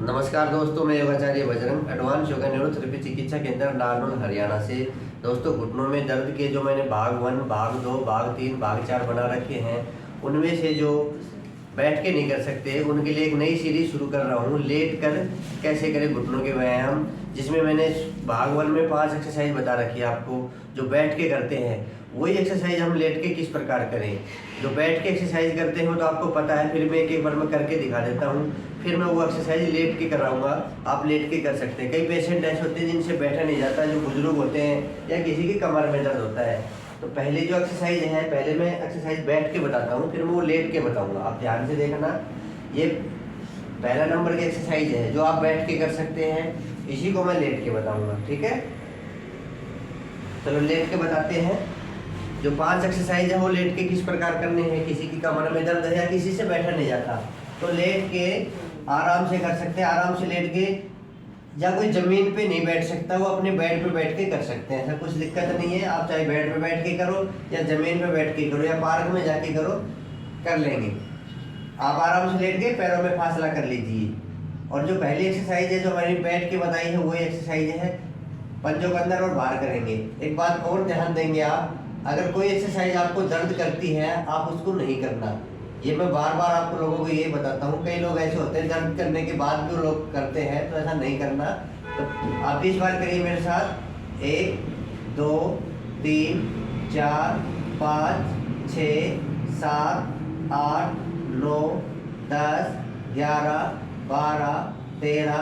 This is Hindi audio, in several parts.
नमस्कार दोस्तों, मैं योगाचार्य बजरंग एडवांस योगा न्यूरोथेरेपी चिकित्सा केंद्र नारनौल हरियाणा से। दोस्तों, घुटनों में दर्द के जो मैंने भाग 1, भाग 2, भाग 3, भाग 4 बना रखे हैं, उनमें से जो बैठ के नहीं कर सकते उनके लिए एक नई सीरीज शुरू कर रहा हूँ, लेट कर कैसे करें घुटनों के व्यायाम। जिसमें मैंने भाग 1 में 5 एक्सरसाइज बता रखी है आपको, जो बैठ के करते हैं। वही एक्सरसाइज हम लेट के किस प्रकार करें। जो बैठ के एक्सरसाइज करते हो तो आपको पता है, फिर मैं एक बार मैं करके दिखा देता हूँ। फिर मैं वो एक्सरसाइज लेट के कराऊंगा, आप लेट के कर सकते हैं। कई पेशेंट ऐसे होते हैं जिनसे बैठा नहीं जाता, जो बुजुर्ग होते हैं या किसी की कमर में दर्द होता है। तो पहले जो एक्सरसाइज है, पहले मैं एक्सरसाइज बैठ के बताता हूँ, फिर मैं वो लेट के बताऊँगा। आप ध्यान से देखना, ये पहला नंबर की एक्सरसाइज है जो आप बैठ के कर सकते हैं, इसी को मैं लेट के बताऊँगा। ठीक है, चलो लेट के बताते हैं। जो 5 एक्सरसाइज है वो लेट के किस प्रकार करने हैं। किसी की कमर में दर्द है या किसी से बैठा नहीं जाता, तो लेट के आराम से कर सकते हैं। आराम से लेट के, या कोई ज़मीन पे नहीं बैठ सकता वो अपने बेड पे बैठ के कर सकते हैं, ऐसा कुछ दिक्कत नहीं है। आप चाहे बेड पे बैठ के करो या ज़मीन पे बैठ के करो या पार्क में जाके करो, कर लेंगे। आप आराम से लेट के पैरों में फासला कर लीजिए। और जो पहली एक्सरसाइज है जो मैंने बैठ के बताई है, वही एक्सरसाइज है, पंजों को अंदर और बाहर करेंगे। एक बात और ध्यान देंगे आप, अगर कोई एक्सरसाइज आपको दर्द करती है आप उसको नहीं करना। ये मैं बार बार आप लोगों को ये बताता हूँ। कई लोग ऐसे होते हैं दर्द करने के बाद भी वो लोग करते हैं, तो ऐसा नहीं करना। तो आप इस बार करिए मेरे साथ। 1 2 3 4 5 6 7 8 9 10 11 12 13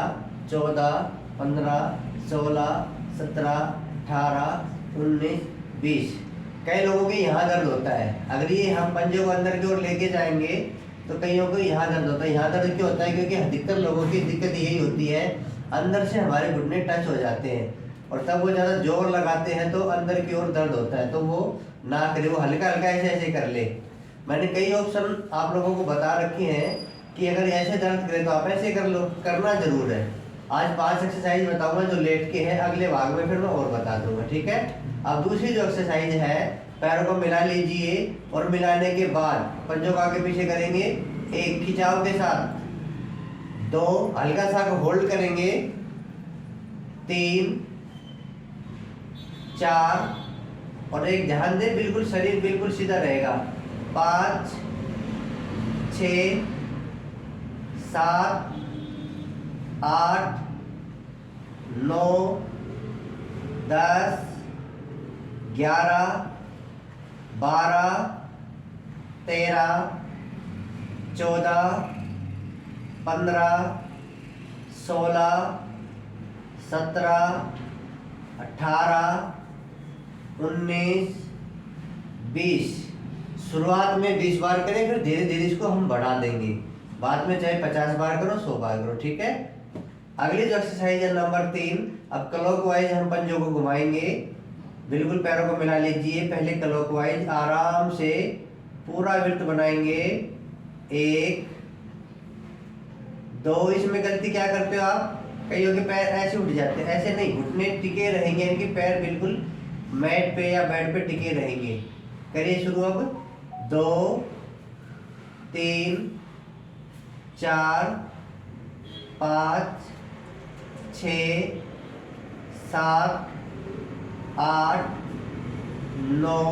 14 15 16 17 18 19 20। कई लोगों के यहाँ दर्द होता है। अगर ये हम पंजे को अंदर की ओर लेके जाएंगे तो कईयों को यहाँ दर्द होता है। यहाँ दर्द क्यों होता है? क्योंकि अधिकतर लोगों की दिक्कत यही होती है, अंदर से हमारे घुटने टच हो जाते हैं और तब वो ज़्यादा जोर लगाते हैं तो अंदर की ओर दर्द होता है। तो वो ना करे, वो हल्का हल्का ऐसे ऐसे कर ले। मैंने कई ऑप्शन आप लोगों को बता रखे हैं कि अगर ऐसे दर्द करे तो आप ऐसे कर लो, करना जरूर है। आज 5 एक्सरसाइज बताऊंगा जो लेट के हैं, अगले भाग में फिर मैं और बता दूंगा। ठीक है, अब दूसरी जो एक्सरसाइज है, पैरों को मिला लीजिए और मिलाने के बाद पंजों को आगे पीछे करेंगे, एक खिंचाव के साथ, 2 हल्का सा होल्ड करेंगे, 3 4 और एक ध्यान दे, बिल्कुल शरीर बिल्कुल सीधा रहेगा, 5 6 7 8 9 10 11 12 13 14 15 16 17 18 19 20। शुरुआत में 20 बार करें, फिर धीरे धीरे इसको हम बढ़ा देंगे। बाद में चाहे 50 बार करो, 100 बार करो। ठीक है, अगली जो एक्सरसाइज है नंबर 3। अब क्लॉकवाइज हम पंजों को घुमाएंगे, बिल्कुल पैरों को मिला लीजिए। पहले क्लॉकवाइज आराम से पूरा वृत्त बनाएंगे, 1 2। इसमें गलती क्या करते हो आप? कईयों के पैर ऐसे उठ जाते हैं, ऐसे नहीं, घुटने टिके रहेंगे, इनके पैर बिल्कुल मैट पे या बेड पे टिके रहेंगे। करिए शुरू। अब 2 3 4 5 6 7 8 9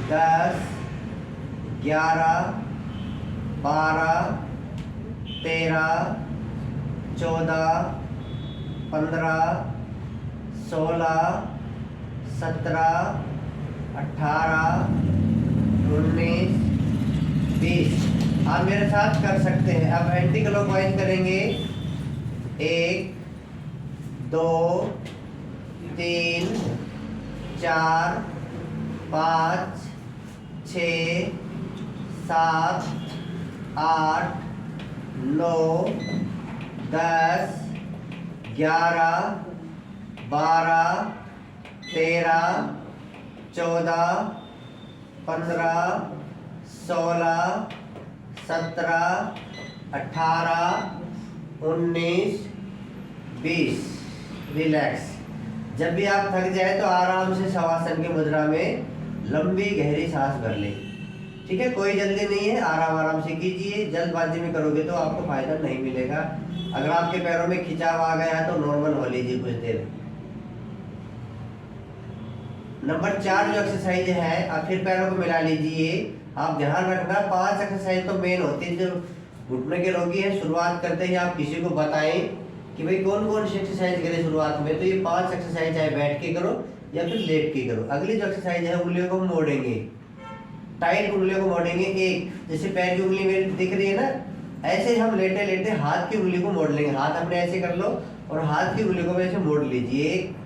10 11 12 13 14 15 16 17 18 19 20। आप मेरे साथ कर सकते हैं। अब एंटी क्लॉकवाइज करेंगे, 1 2 3 4 5 6 7 8 9 10 11 12 13 14 15 16 17 18 19 20। रिलैक्स। जब भी आप थक जाए तो आराम से शवासन की मुद्रा में लंबी गहरी सांस भर लें। ठीक है, कोई जल्दी नहीं है, आराम आराम से कीजिए। जल्दबाजी में करोगे तो आपको फायदा नहीं मिलेगा। अगर आपके पैरों में खिंचाव आ गया है तो नॉर्मल हो लीजिए कुछ देर। नंबर 4 जो एक्सरसाइज है, आप फिर पैरों को मिला लीजिए। आप ध्यान रखना 5 एक्सरसाइज तो मेन होती है। जो घुटने के रोगी है, शुरुआत करते ही आप किसी को बताएं कि भाई कौन कौन सी एक्सरसाइज करें शुरुआत में, तो ये 5 एक्सरसाइज चाहे बैठ के करो या फिर लेट के करो। अगली जो एक्सरसाइज है, उंगलियों को मोड़ेंगे, टाइट उंगलियों को मोड़ेंगे। एक जैसे पैर की उंगली मेरी दिख रही है ना, ऐसे हम लेटे लेटे हाथ की उंगली को मोड़ लेंगे। हाथ अपने ऐसे कर लो और हाथ की उंगली को ऐसे मोड़ लीजिए। 1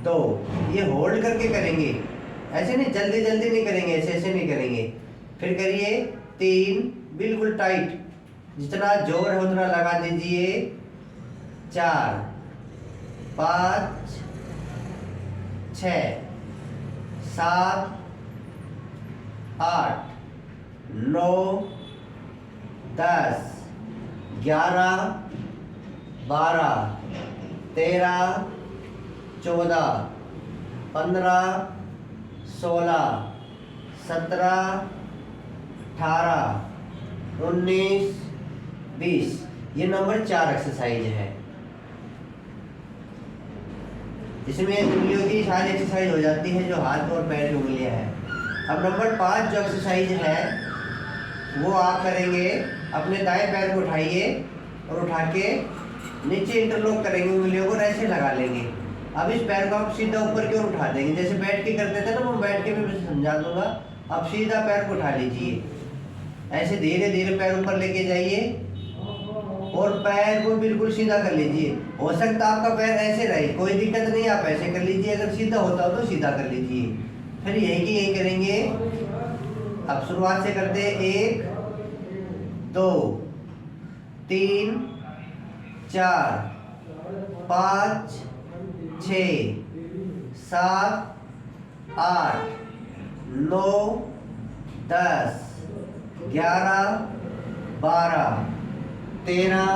2, ये होल्ड करके करेंगे, ऐसे नहीं, जल्दी जल्दी नहीं करेंगे, ऐसे ऐसे नहीं करेंगे। फिर करिए 3, बिल्कुल टाइट, जितना जोर है उतना लगा दीजिए। 4 5 6 7 8 9 10 11 12 13 14 15 16 17 18 19 20। ये नंबर 4 एक्सरसाइज है। इसमें उंगलियों की सारी एक्सरसाइज हो जाती है, जो हाथ और पैर की उंगलियां हैं। अब नंबर 5 जो एक्सरसाइज है वो आप करेंगे। अपने दाएं पैर को उठाइए और उठा के नीचे इंटरलॉक करेंगे, उंगलियों को ऐसे लगा लेंगे। अब इस पैर को आप सीधा ऊपर की ओर उठा देंगे, जैसे बैठ के करते थे ना, वो बैठ के भी समझा दूंगा। अब सीधा पैर को उठा लीजिए, ऐसे धीरे धीरे पैर ऊपर लेके जाइए और पैर को बिल्कुल सीधा कर लीजिए। हो सकता है आपका पैर ऐसे रहे, कोई दिक्कत नहीं, आप ऐसे कर लीजिए। अगर सीधा होता हो तो सीधा कर लीजिए। फिर यही की यही करेंगे। अब शुरुआत से करते हैं। 1 2 3 4 5 6 7 8 9 10 11 12 13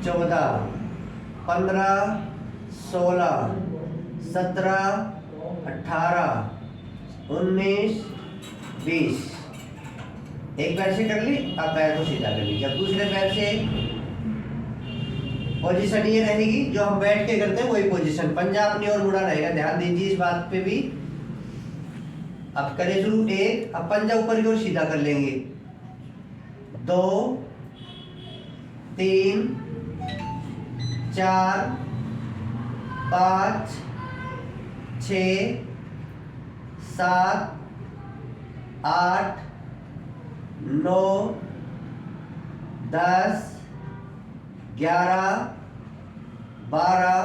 14 15 16 17 18 19 20। एक पैर से कर ली, अब पैर को सीधा कर लीजिए। अब दूसरे पैर से पोजीशन ये रहेगी जो हम बैठ के करते हैं, वही पोजीशन, पंजा अपनी ओर मुड़ा रहेगा। ध्यान दीजिए इस बात पे भी। अब करें शुरू। 1, अब पंजा ऊपर की ओर सीधा कर लेंगे। 2 3 4 5 6 7 8 9 10 11 12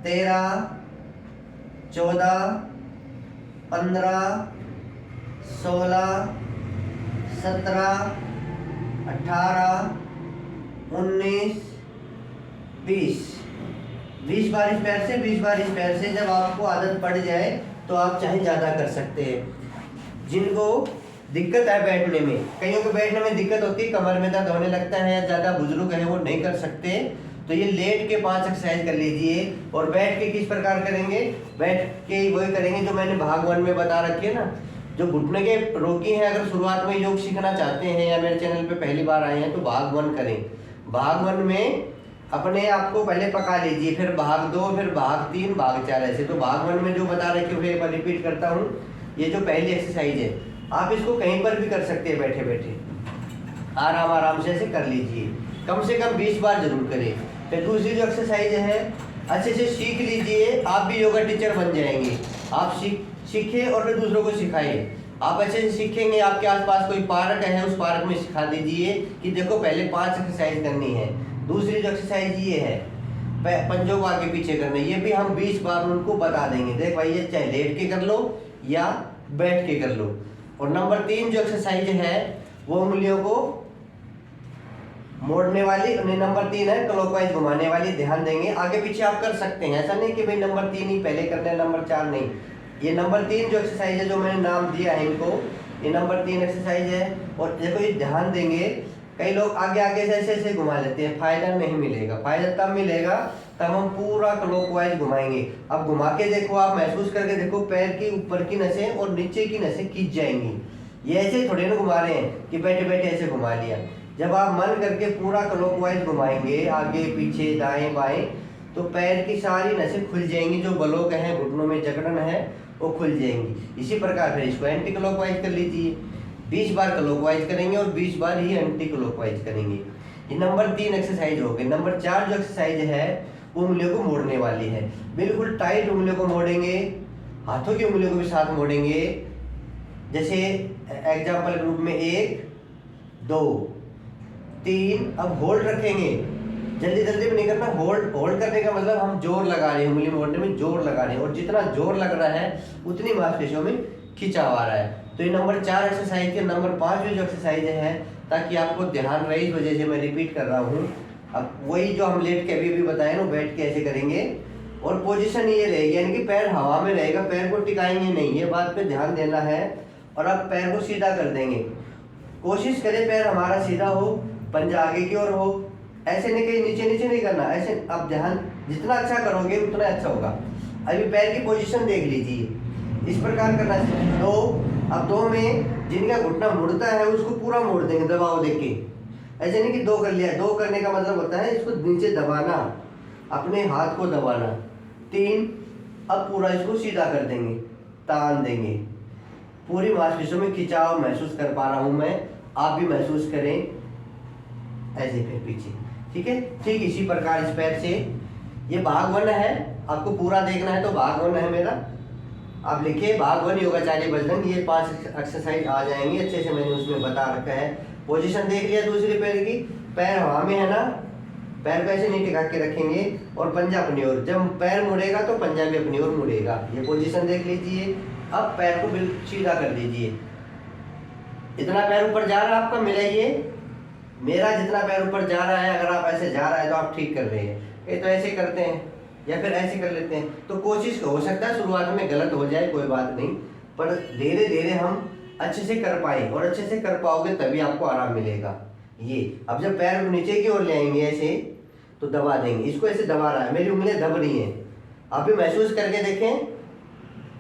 13 14 15 16 17 18 19 20। 20 बार इस पैर से, 20 बार इस पैर से। जब आपको आदत पड़ जाए तो आप चाहे ज़्यादा कर सकते हैं। जिनको दिक्कत है बैठने में, कईयों को बैठने में दिक्कत होती है, कमर में दर्द होने लगता है, या ज़्यादा बुजुर्ग है वो नहीं कर सकते, तो ये लेट के 5 एक्सरसाइज कर लीजिए। और बैठ के किस प्रकार करेंगे? बैठ के वही करेंगे जो मैंने भाग 1 में बता रखी है ना। जो घुटने के रोगी हैं, अगर शुरुआत में योग सीखना चाहते हैं या मेरे चैनल पे पहली बार आए हैं, तो भाग 1 करें। भाग 1 में अपने आप को पहले पका लीजिए, फिर भाग 2, फिर भाग 3, भाग 4, ऐसे। तो भाग 1 में जो बता रखे हुए एक बार रिपीट करता हूँ। ये जो पहली एक्सरसाइज है, आप इसको कहीं पर भी कर सकते हैं, बैठे बैठे आराम आराम से ऐसे कर लीजिए। कम से कम 20 बार जरूर करें। फिर दूसरी जो एक्सरसाइज है, अच्छे से सीख लीजिए, आप भी योगा टीचर बन जाएंगे। आप सीखें और फिर दूसरों को सिखाइए। आप अच्छे से सीखेंगे, आपके आसपास कोई पार्क है, उस पार्क में सिखा दीजिए कि देखो पहले 5 एक्सरसाइज करनी है। दूसरी जो एक्सरसाइज ये है, पंजों को आगे पीछे करना, ये भी हम 20 बार उनको बता देंगे। देख भाई, ये चाहे लेट के कर लो या बैठ के कर लो। और नंबर 3 जो एक्सरसाइज है वो उंगलियों को मोड़ने वाली, नंबर 3 है क्लॉकवाइज घुमाने वाली। ध्यान देंगे, आगे पीछे आप कर सकते हैं, ऐसा नहीं कि भाई नंबर 3 ही पहले करना है, नंबर 4 नहीं। ये नंबर 3 जो एक्सरसाइज है, जो मैंने नाम दिया है इनको, ये नंबर 3 एक्सरसाइज है। और देखो ये ध्यान देंगे, कई लोग आगे आगे से ऐसे ऐसे घुमा लेते हैं, फायदा नहीं मिलेगा। फायदा तब मिलेगा तब हम पूरा क्लॉकवाइज घुमाएंगे। अब घुमा के देखो, आप महसूस करके देखो, पैर की ऊपर की नसें और नीचे की नसें खींच जाएंगी। ये ऐसे थोड़े ना घुमा रहे हैं कि बैठे बैठे ऐसे घुमा लिया। जब आप मन करके पूरा क्लॉकवाइज घुमाएंगे, आगे पीछे दाएं बाएं, तो पैर की सारी नसें खुल जाएंगी, जो ब्लॉक है, घुटनों में जकड़न है, वो खुल जाएंगी। इसी प्रकार फिर इसको एंटी क्लॉकवाइज कर लीजिए। 20 बार क्लॉकवाइज करेंगे और 20 बार ही एंटी क्लॉकवाइज करेंगे। ये नंबर 3 एक्सरसाइज हो गई। नंबर 4 जो एक्सरसाइज है वो उंगलियों को मोड़ने वाली है। बिल्कुल टाइट उंगलियों को मोड़ेंगे, हाथों की उंगलियों को भी साथ मोड़ेंगे। जैसे एग्जाम्पल ग्रुप में 1 2 3, अब होल्ड रखेंगे। जल्दी जल्दी भी नहीं करना। होल्ड करने का मतलब हम जोर लगा रहे हैं, उंगली मोड़ने में जोर लगा रहे हैं, और जितना जोर लग रहा है उतनी मांसपेशियों में खिंचाव आ रहा है। तो ये नंबर 4 एक्सरसाइज के नंबर 5 जो एक्सरसाइज है, ताकि आपको ध्यान रहे, इस वजह से मैं रिपीट कर रहा हूँ। अब वही जो हम लेट के अभी बताए ना, बैठ के ऐसे करेंगे, और पोजीशन ये रहेगी, यानी कि पैर हवा में रहेगा, पैर को टिकाएंगे नहीं, ये बात पे ध्यान देना है। और अब पैर को सीधा कर देंगे। कोशिश करें पैर हमारा सीधा हो, पंजा आगे की ओर हो, ऐसे नहीं, कहीं नीचे नीचे नहीं करना, ऐसे। अब ध्यान, जितना अच्छा करोगे उतना अच्छा होगा। अभी पैर की पोजीशन देख लीजिए, इस प्रकार करना है। तो अब 2 में जिनका घुटना मुड़ता है उसको पूरा मोड़ देंगे, दबाव देके। ऐसे नहीं कि 2 कर लिया। 2 करने का मतलब होता है इसको नीचे दबाना, अपने हाथ को दबाना। 3, अब पूरा इसको सीधा कर देंगे, तान देंगे। पूरी मांसपेशियों में खिंचाव महसूस कर पा रहा हूं मैं, आप भी महसूस करें। ऐसे फिर पीछे, ठीक है। ठीक इसी प्रकार इस पैर से, ये भाग 1 है, आपको पूरा देखना है तो भाग 1 है मेरा। आप लिखिए भाग 1 योगाचार्य बजरंग, ये 5 एक्सरसाइज आ जाएंगी अच्छे से, मैंने उसमें बता रखा है। पोजीशन देख लिया दूसरे पैर की, पैर हवा में है ना, पैर को ऐसे नहीं टिका के रखेंगे, और पंजा अपनी ओर। जब पैर मुड़ेगा तो पंजा भी अपनी ओर मुड़ेगा। ये पोजीशन देख लीजिए। अब पैर को बिल्कुल सीधा कर दीजिए। इतना पैर ऊपर जा रहा है आपका, मिलाइए। मेरा जितना पैर ऊपर जा रहा है, अगर आप ऐसे जा रहा है तो आप ठीक कर रहे हैं। ये तो ऐसे करते हैं या फिर ऐसे कर लेते हैं। तो कोशिश हो सकता है शुरुआत में गलत हो जाए, कोई बात नहीं, पर धीरे धीरे हम अच्छे से कर पाए, और अच्छे से कर पाओगे तभी आपको आराम मिलेगा। ये अब जब पैर नीचे की ओर ले आएंगे ऐसे, तो दबा देंगे। इसको ऐसे दबा रहा है, मेरी उंगलियां दब रही हैं, आप भी महसूस करके देखें।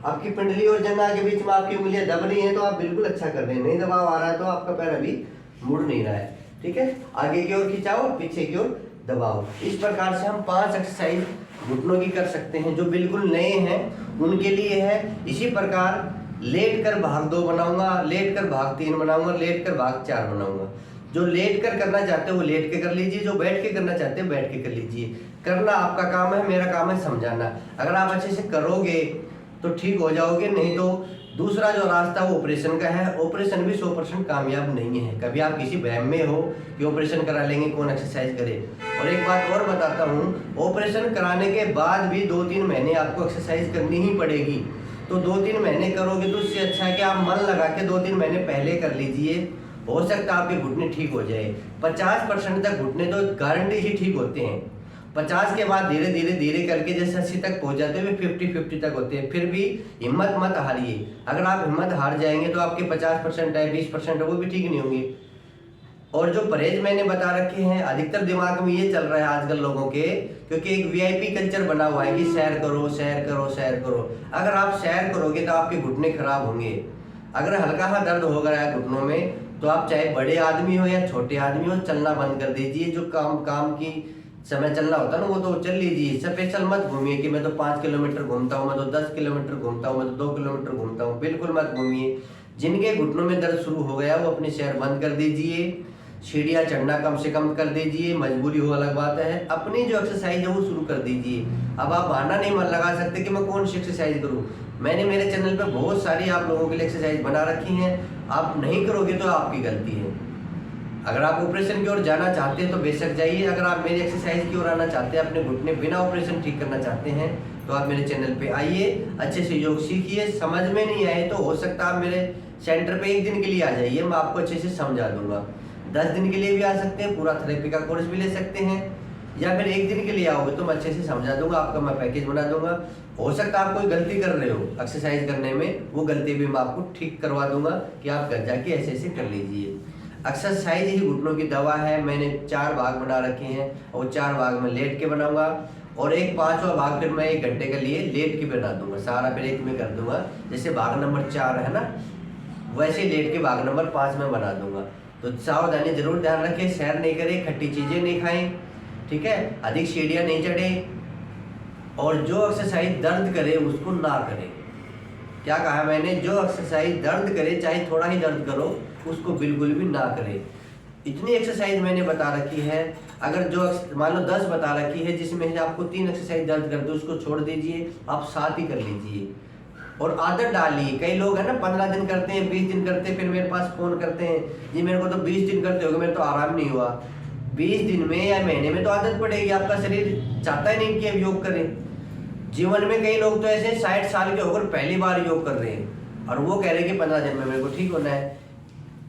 आपकी पिंडली और जंघा के बीच में आपकी उंगलियां दब रही हैं तो आप बिल्कुल अच्छा कर रहे हैं। नहीं दबाव आ रहा है तो आपका पैर अभी मुड़ नहीं रहा है, ठीक है। आगे की ओर खिंचाओ, पीछे की ओर दबाओ। इस प्रकार से हम 5 एक्सरसाइज घुटनों की कर सकते हैं। जो बिल्कुल नए हैं उनके लिए है। इसी प्रकार लेट कर भाग 2 बनाऊंगा, लेट कर भाग 3 बनाऊंगा, लेट कर भाग 4 बनाऊंगा। जो लेट कर करना चाहते हो वो लेट के कर लीजिए, जो बैठ के करना चाहते हो बैठ के कर लीजिए। करना आपका काम है, मेरा काम है समझाना। अगर आप अच्छे से करोगे तो ठीक हो जाओगे, नहीं तो दूसरा जो रास्ता वो ऑपरेशन का है। ऑपरेशन भी 100% कामयाब नहीं है। कभी आप किसी वहम में हो कि ऑपरेशन करा लेंगे, कौन एक्सरसाइज करे। और एक बात और बताता हूँ, ऑपरेशन कराने के बाद भी 2-3 महीने आपको एक्सरसाइज करनी ही पड़ेगी। तो 2-3 महीने करोगे तो उससे अच्छा है कि आप मन लगा के 2-3 महीने पहले कर लीजिए। हो सकता है आपके घुटने ठीक हो जाए। 50% तक घुटने तो गारंटी ही ठीक होते हैं। 50 के बाद धीरे धीरे धीरे करके जैसे 80 तक पहुंच जाते हैं, 50-50 तक होते हैं। फिर भी हिम्मत मत हारिए। अगर आप हिम्मत हार जाएंगे तो आपके 50% है, 20% है, वो भी ठीक नहीं होंगे। और जो परहेज मैंने बता रखे हैं, अधिकतर दिमाग में ये चल रहा है आजकल लोगों के, क्योंकि एक वीआईपी कल्चर बना हुआ है कि सैर करो सैर करो सैर करो। अगर आप सैर करोगे तो आपके घुटने खराब होंगे। अगर हल्का सा दर्द हो गया है घुटनों में, तो आप चाहे बड़े आदमी हो या छोटे आदमी हो, चलना बंद कर दीजिए। जो काम की समय चलना होता है ना, वो तो चल लीजिए। स्पेशल मत घूमिए कि मैं तो 5 किलोमीटर घूमता हूँ, मैं तो 10 किलोमीटर घूमता हूँ, मैं तो 2 किलोमीटर घूमता हूँ। बिल्कुल मत घूमिए। जिनके घुटनों में दर्द शुरू हो गया वो अपनी सैर बंद कर दीजिए। सीढ़ियाँ चढ़ना कम से कम कर दीजिए, मजबूरी हो अलग बात है। अपनी जो एक्सरसाइज है वो शुरू कर दीजिए। अब आप बहाना नहीं मन लगा सकते कि मैं कौन सी एक्सरसाइज करूँ। मैंने मेरे चैनल पे बहुत सारी आप लोगों के लिए एक्सरसाइज बना रखी हैं। आप नहीं करोगे तो आपकी गलती है। अगर आप ऑपरेशन की ओर जाना चाहते हैं तो बेशक जाइए। अगर आप मेरी एक्सरसाइज की ओर आना चाहते हैं, अपने घुटने बिना ऑपरेशन ठीक करना चाहते हैं, तो आप मेरे चैनल पे आइए, अच्छे से योग सीखिए। समझ में नहीं आए तो हो सकता है आप मेरे सेंटर पे 1 दिन के लिए आ जाइए, मैं आपको अच्छे से समझा दूंगा। 10 दिन के लिए भी आ सकते हैं, पूरा थेरेपी का कोर्स भी ले सकते हैं, या फिर 1 दिन के लिए आओगे तो मैं अच्छे से समझा दूंगा, आपका मैं पैकेज बना दूंगा। हो सकता है आप कोई गलती कर रहे हो एक्सरसाइज करने में, वो गलती भी मैं आपको ठीक करवा दूंगा कि आप घर जाके ऐसे ऐसे कर लीजिए। एक्सरसाइज ही घुटनों की दवा है। मैंने 4 भाग बना रखे हैं और 4 भाग में लेट के बनाऊंगा और एक 5वां भाग फिर मैं 1 घंटे के लिए लेट के बना दूंगा। सारा फिर एक में कर दूंगा। जैसे भाग नंबर 4 है ना, वैसे लेट के भाग नंबर 5 में बना दूंगा। तो सावधानी जरूर ध्यान रखें, सैर नहीं करें, खट्टी चीज़ें नहीं खाएं, ठीक है, अधिक सीढ़ियाँ नहीं चढ़ें और जो एक्सरसाइज दर्द करे उसको ना करें। क्या कहा मैंने? जो एक्सरसाइज दर्द करे, चाहे थोड़ा ही दर्द करो, उसको बिल्कुल भी ना करें। इतनी एक्सरसाइज मैंने बता रखी है। अगर जो मान लो 10 बता रखी है जिसमें से आपको 3 एक्सरसाइज दर्द करते हो उसको छोड़ दीजिए, आप 7 ही कर लीजिए और आदत डालिए। कई लोग हैं ना 15 दिन करते हैं, 20 दिन करते हैं, फिर मेरे पास फ़ोन करते हैं, जी मेरे को तो 20 दिन करते हो, मेरे तो आराम नहीं हुआ। 20 दिन में या महीने में तो आदत पड़ेगी। आपका शरीर चाहता ही नहीं कि आप योग करें। जीवन में कई लोग तो ऐसे 60 साल के होकर पहली बार योग कर रहे हैं और वो कह रहे हैं कि 15 दिन में मेरे को ठीक होना है।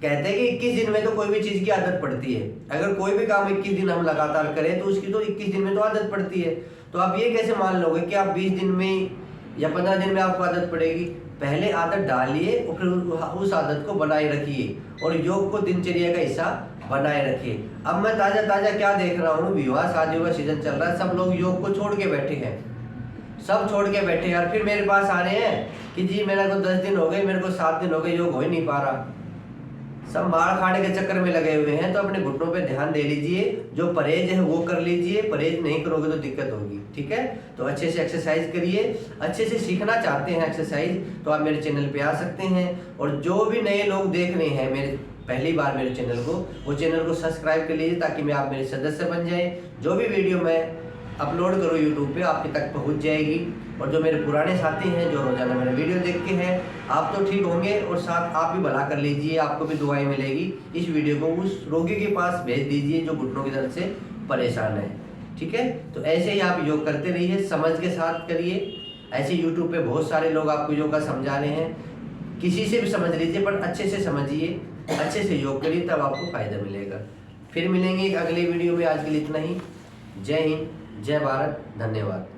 कहते हैं कि 21 दिन में तो कोई भी चीज़ की आदत पड़ती है। अगर कोई भी काम 21 दिन हम लगातार करें तो उसकी तो 21 दिन में तो आदत पड़ती है। तो आप ये कैसे मान लोगे कि आप 20 दिन में या 15 दिन में आपको आदत पड़ेगी? पहले आदत डालिए और फिर उस आदत को बनाए रखिए और योग को दिनचर्या का हिस्सा बनाए रखिए। अब मैं ताज़ा क्या देख रहा हूँ, विवाह शादियों का सीजन चल रहा है, सब लोग योग को छोड़ के बैठे हैं, सब छोड़ के बैठे हैं और फिर मेरे पास आ रहे हैं कि जी मेरा को 10 दिन हो गए, मेरे को 7 दिन हो गए, योग हो ही नहीं पा रहा। सब मार खाने के चक्कर में लगे हुए हैं। तो अपने घुटनों पे ध्यान दे लीजिए, जो परहेज है वो कर लीजिए, परहेज नहीं करोगे तो दिक्कत होगी, ठीक है। तो अच्छे से एक्सरसाइज करिए। अच्छे से सीखना चाहते हैं एक्सरसाइज तो आप मेरे चैनल पे आ सकते हैं और जो भी नए लोग देख रहे हैं मेरे पहली बार मेरे चैनल को, वो चैनल को सब्सक्राइब कर लीजिए ताकि मैं आप मेरे सदस्य बन जाए। जो भी वीडियो मैं अपलोड करूँ यूट्यूब पे आपके तक पहुँच जाएगी। और जो मेरे पुराने साथी हैं जो रोजाना मेरे वीडियो देखते हैं, आप तो ठीक होंगे और साथ आप भी भला कर लीजिए, आपको भी दुआएं मिलेगी। इस वीडियो को उस रोगी के पास भेज दीजिए जो घुटनों की दर्द से परेशान है, ठीक है। तो ऐसे ही आप योग करते रहिए, समझ के साथ करिए। ऐसे यूट्यूब पे बहुत सारे लोग आपको योगा समझा रहे हैं, किसी से भी समझ लीजिए पर अच्छे से समझिए, अच्छे से योग करिए, तब आपको फायदा मिलेगा। फिर मिलेंगे एक अगले वीडियो में। आज के लिए इतना ही। जय हिंद, जय भारत, धन्यवाद।